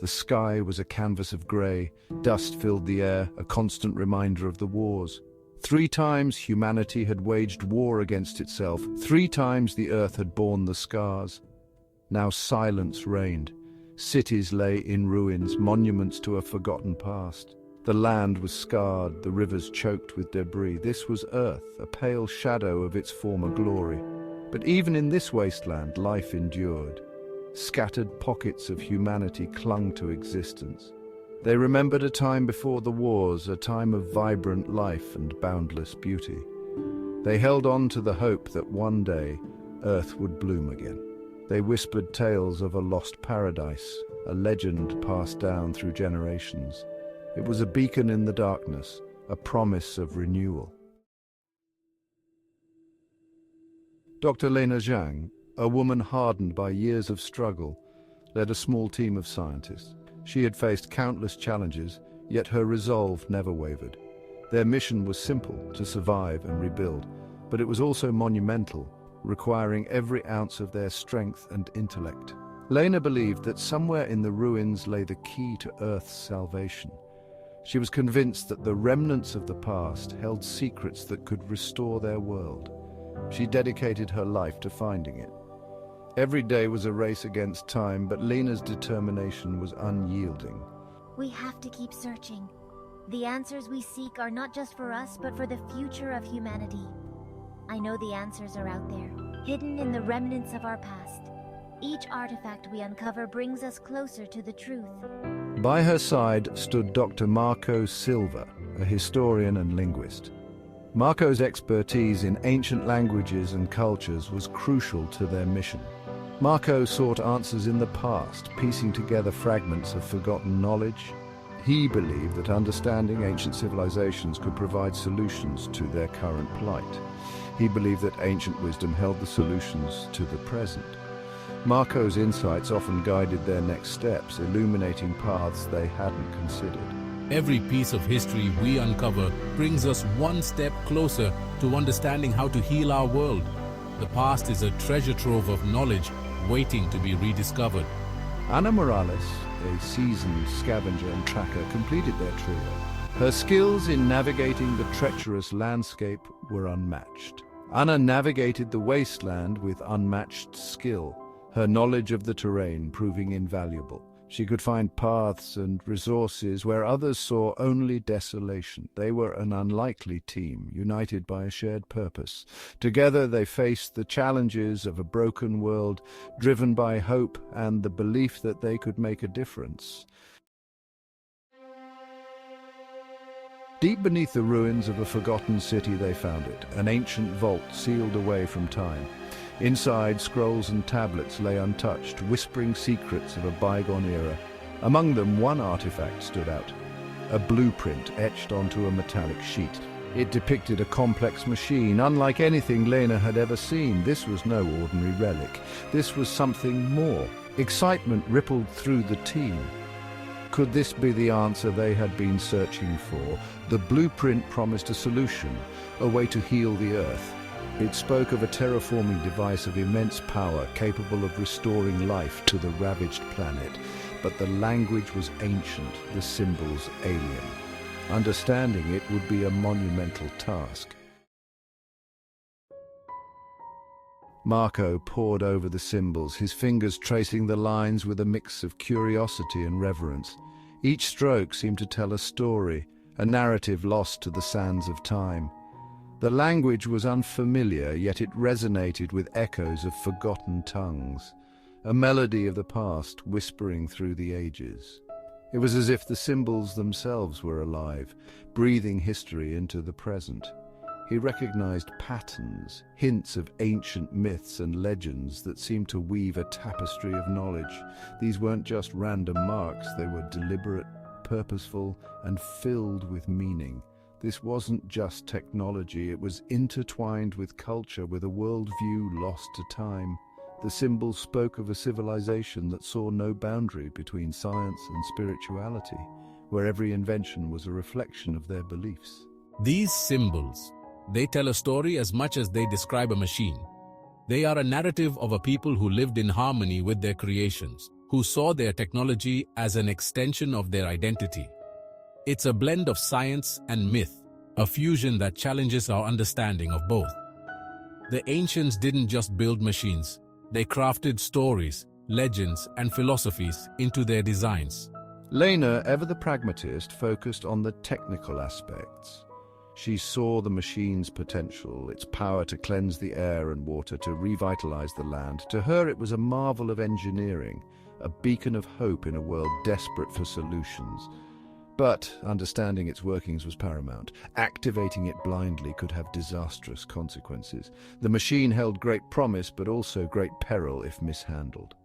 The sky was a canvas of grey, dust filled the air, a constant reminder of the wars. 3 times humanity had waged war against itself, 3 times the earth had borne the scars. Now silence reigned. Cities lay in ruins, monuments to a forgotten past. The land was scarred, the rivers choked with debris. This was Earth, a pale shadow of its former glory. But even in this wasteland, life endured. Scattered pockets of humanity clung to existence. They remembered a time before the wars, a time of vibrant life and boundless beauty. They held on to the hope that one day Earth would bloom again. They whispered tales of a lost paradise, a legend passed down through generations. It was a beacon in the darkness, a promise of renewal. Dr. Lena Zhang, a woman hardened by years of struggle, led a small team of scientists. She had faced countless challenges, yet her resolve never wavered. Their mission was simple, to survive and rebuild, but it was also monumental, requiring every ounce of their strength and intellect. Lena believed that somewhere in the ruins lay the key to Earth's salvation. She was convinced that the remnants of the past held secrets that could restore their world. She dedicated her life to finding it. Every day was a race against time, but Lena's determination was unyielding. We have to keep searching. The answers we seek are not just for us, but for the future of humanity. I know the answers are out there, hidden in the remnants of our past. Each artifact we uncover brings us closer to the truth. By her side stood Dr. Marco Silva, a historian and linguist. Marco's expertise in ancient languages and cultures was crucial to their mission. Marco sought answers in the past, piecing together fragments of forgotten knowledge. He believed that understanding ancient civilizations could provide solutions to their current plight. He believed that ancient wisdom held the solutions to the present. Marco's insights often guided their next steps, illuminating paths they hadn't considered. Every piece of history we uncover brings us one step closer to understanding how to heal our world. The past is a treasure trove of knowledge waiting to be rediscovered. Ana Morales, a seasoned scavenger and tracker, completed their trio. Her skills in navigating the treacherous landscape were unmatched. Ana navigated the wasteland with unmatched skill, her knowledge of the terrain proving invaluable. She could find paths and resources where others saw only desolation. They were an unlikely team, united by a shared purpose. Together they faced the challenges of a broken world, driven by hope and the belief that they could make a difference. Deep beneath the ruins of a forgotten city they found it, an ancient vault sealed away from time. Inside, scrolls and tablets lay untouched, whispering secrets of a bygone era. Among them, one artifact stood out, a blueprint etched onto a metallic sheet. It depicted a complex machine, unlike anything Lena had ever seen. This was no ordinary relic. This was something more. Excitement rippled through the team. Could this be the answer they had been searching for? The blueprint promised a solution, a way to heal the Earth. It spoke of a terraforming device of immense power, capable of restoring life to the ravaged planet. But the language was ancient, the symbols alien. Understanding it would be a monumental task. Marco pored over the symbols, his fingers tracing the lines with a mix of curiosity and reverence. Each stroke seemed to tell a story, a narrative lost to the sands of time. The language was unfamiliar, yet it resonated with echoes of forgotten tongues, a melody of the past whispering through the ages. It was as if the symbols themselves were alive, breathing history into the present. He recognized patterns, hints of ancient myths and legends that seemed to weave a tapestry of knowledge. These weren't just random marks, they were deliberate, purposeful, and filled with meaning. This wasn't just technology, it was intertwined with culture, with a worldview lost to time. The symbols spoke of a civilization that saw no boundary between science and spirituality, where every invention was a reflection of their beliefs. These symbols, they tell a story as much as they describe a machine. They are a narrative of a people who lived in harmony with their creations. who saw their technology as an extension of their identity. It's a blend of science and myth, a fusion that challenges our understanding of both. The ancients didn't just build machines, they crafted stories, legends, and philosophies into their designs. Lena, ever the pragmatist, focused on the technical aspects. She saw the machine's potential, its power to cleanse the air and water, to revitalize the land. To her, it was a marvel of engineering, a beacon of hope in a world desperate for solutions. But understanding its workings was paramount. Activating it blindly could have disastrous consequences. The machine held great promise, but also great peril if mishandled.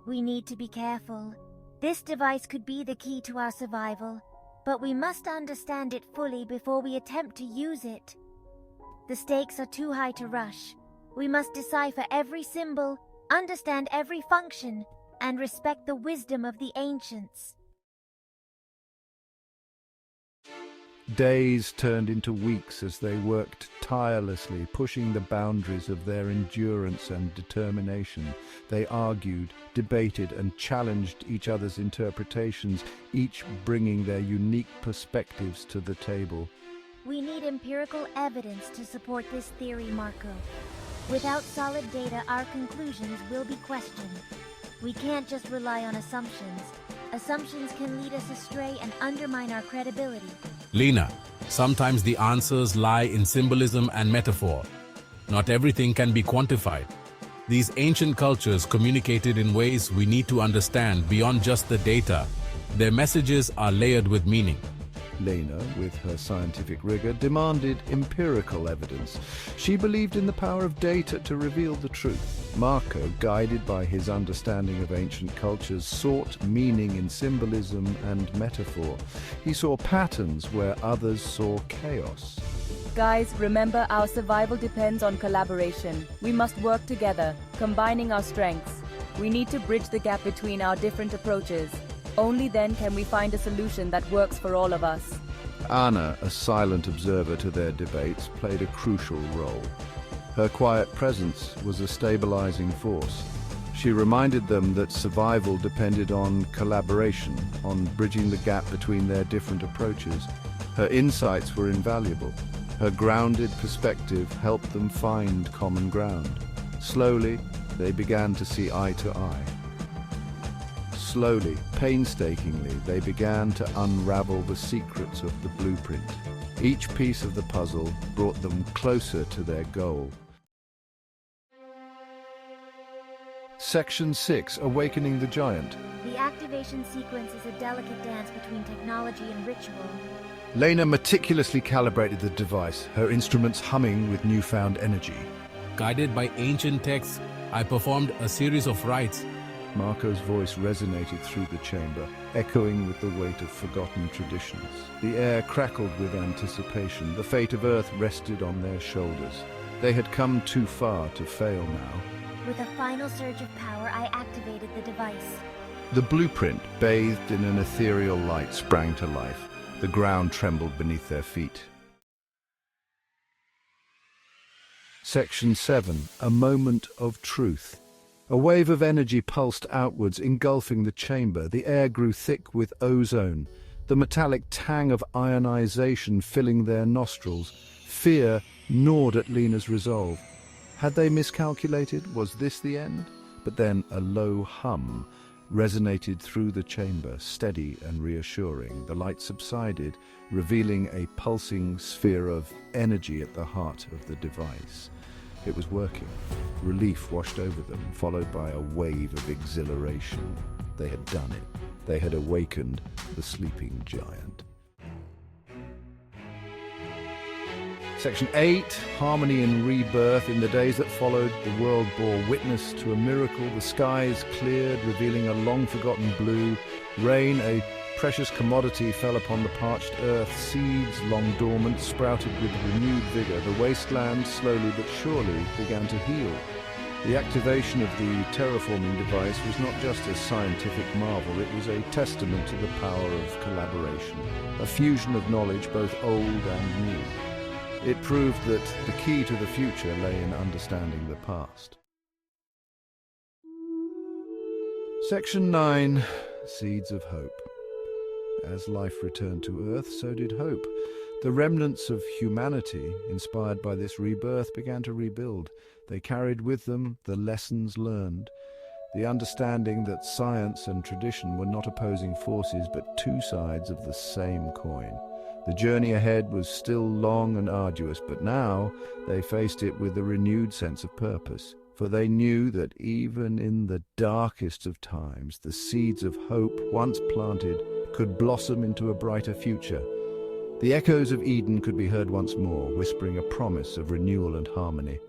We need to be careful. This device could be the key to our survival, but we must understand it fully before we attempt to use it. The stakes are too high to rush. We must decipher every symbol, understand every function, and respect the wisdom of the ancients. Days turned into weeks as they worked tirelessly, pushing the boundaries of their endurance and determination. They argued, debated, and challenged each other's interpretations, each bringing their unique perspectives to the table. We need empirical evidence to support this theory, Marco. Without solid data, our conclusions will be questioned. We can't just rely on assumptions. Assumptions can lead us astray and undermine our credibility. Lena, sometimes the answers lie in symbolism and metaphor. Not everything can be quantified. These ancient cultures communicated in ways we need to understand beyond just the data. Their messages are layered with meaning. Lena, with her scientific rigor, demanded empirical evidence. She believed in the power of data to reveal the truth. Marco, guided by his understanding of ancient cultures, sought meaning in symbolism and metaphor. He saw patterns where others saw chaos. Guys, remember, our survival depends on collaboration. We must work together, combining our strengths. We need to bridge the gap between our different approaches. Only then can we find a solution that works for all of us. Anna, a silent observer to their debates, played a crucial role. Her quiet presence was a stabilizing force. She reminded them that survival depended on collaboration, on bridging the gap between their different approaches. Her insights were invaluable. Her grounded perspective helped them find common ground. Slowly, they began to see eye to eye. Slowly, painstakingly, they began to unravel the secrets of the blueprint. Each piece of the puzzle brought them closer to their goal. Section 6, Awakening the Giant. The activation sequence is a delicate dance between technology and ritual. Lena meticulously calibrated the device, her instruments humming with newfound energy. Guided by ancient texts, I performed a series of rites. Marco's voice resonated through the chamber, echoing with the weight of forgotten traditions. The air crackled with anticipation. The fate of Earth rested on their shoulders. They had come too far to fail now. With a final surge of power, I activated the device. The blueprint, bathed in an ethereal light, sprang to life. The ground trembled beneath their feet. Section 7, A Moment of Truth. A wave of energy pulsed outwards, engulfing the chamber. The air grew thick with ozone, the metallic tang of ionization filling their nostrils. Fear gnawed at Lena's resolve. Had they miscalculated? Was this the end? But then a low hum resonated through the chamber, steady and reassuring. The light subsided, revealing a pulsing sphere of energy at the heart of the device. It was working. Relief washed over them, followed by a wave of exhilaration. They had done it. They had awakened the sleeping giant. Section 8, Harmony and Rebirth. In the days that followed, the world bore witness to a miracle. The skies cleared, revealing a long-forgotten blue. Rain, a precious commodity, fell upon the parched earth. Seeds, long dormant, sprouted with renewed vigor. The wasteland, slowly but surely, began to heal. The activation of the terraforming device was not just a scientific marvel, it was a testament to the power of collaboration, a fusion of knowledge both old and new. It proved that the key to the future lay in understanding the past. Section 9. Seeds of Hope. As life returned to Earth, so did hope. The remnants of humanity, inspired by this rebirth, began to rebuild. They carried with them the lessons learned, the understanding that science and tradition were not opposing forces but two sides of the same coin. The journey ahead was still long and arduous, but now they faced it with a renewed sense of purpose. For they knew that even in the darkest of times, the seeds of hope, once planted, could blossom into a brighter future. The echoes of Eden could be heard once more, whispering a promise of renewal and harmony.